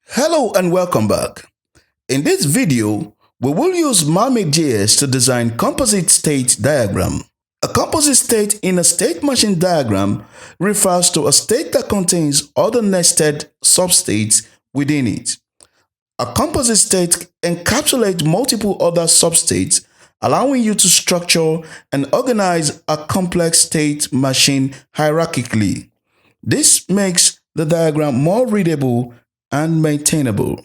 Hello and welcome back. In this video, we will use Mermaid.js to design composite state diagram. A composite state in a state machine diagram refers to a state that contains other nested substates within it. A composite state encapsulates multiple other substates, allowing you to structure and organize a complex state machine hierarchically. This makes the diagram more readable and maintainable.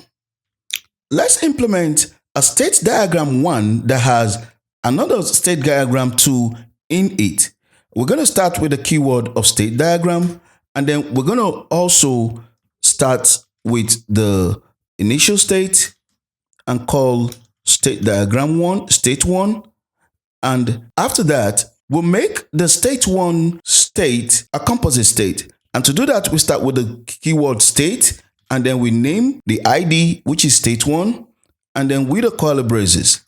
Let's implement a state diagram 1 that has another state diagram 2 in it. We're going to start with the keyword of state diagram, and then we're going to also start with the initial state and call state diagram 1 state 1. And after that, we'll make the state 1 state a composite state. And to do that, we start with the keyword state, and then we name the ID, which is state 1, and then with the curly braces.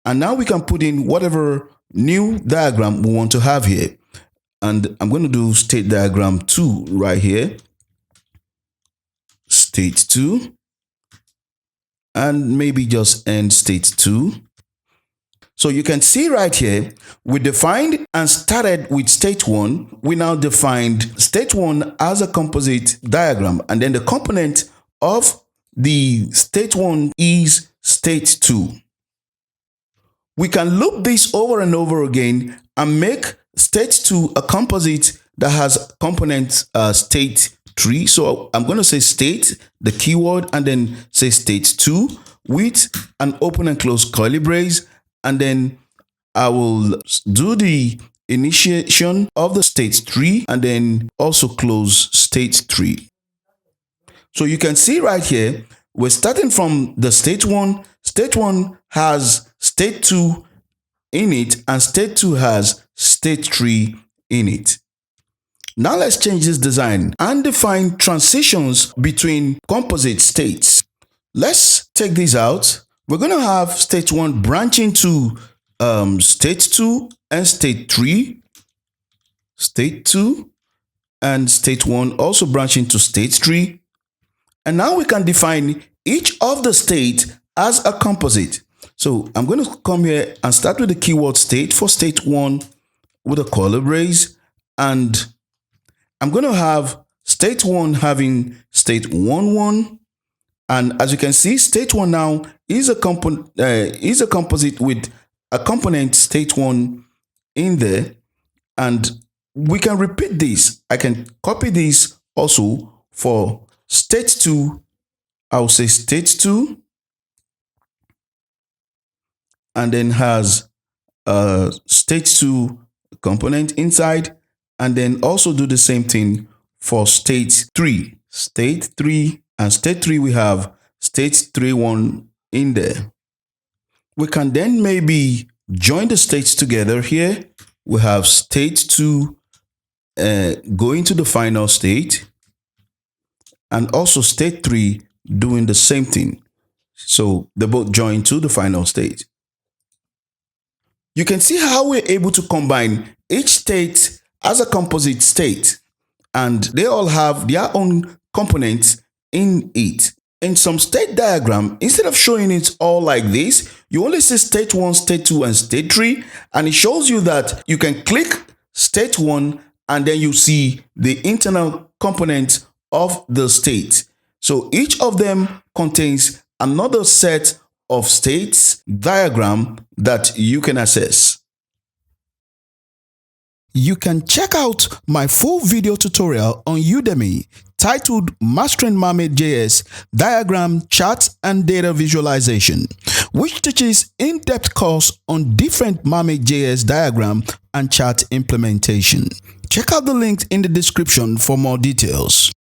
And now we can put in whatever new diagram we want to have here. And I'm going to do state diagram 2 right here. State 2. And maybe just end state 2. So you can see right here, we defined and started with state 1. We now defined state 1 as a composite diagram, and then the component of the state 1 is state 2. We can loop this over and over again and make state 2 a composite that has component state 3. So I'm going to say state, the keyword, and then say state 2 with an open and close curly brace. And then I will do the initiation of the state 3 and then also close state 3. So you can see right here, we're starting from the state 1. State 1 has state 2 in it, and state 2 has state 3 in it. Now let's change this design and define transitions between composite states. Let's take these out. We're going to have state 1 branching to state 2 and state 3, state 2, and state 1 also branching to state 3. And now we can define each of the state as a composite. So I'm going to come here and start with the keyword state for state 1 with a curly brace. And I'm going to have state 1 having state 1, 1. And as you can see, state 1 now is a composite with a component state 1 in there. And we can repeat this. I can copy this also for state 2. I'll say state 2. And then has a state 2 component inside. And then also do the same thing for state 3. State 3. And state 3, we have state 3, 1 in there. We can then maybe join the states together here. We have state 2 going to the final state, and also state 3 doing the same thing. So they both join to the final state. You can see how we're able to combine each state as a composite state, and they all have their own components in it. In some state diagram, instead of showing it all like this, you only see state 1, state 2, and state 3, and it shows you that you can click state 1 and then you see the internal component of the state. So each of them contains another set of states diagram that you can access. You can check out my full video tutorial on Udemy titled Mastering Mermaid.js Diagram, Charts, and Data Visualization, which teaches in-depth course on different Mermaid.js diagram and chart implementation. Check out the link in the description for more details.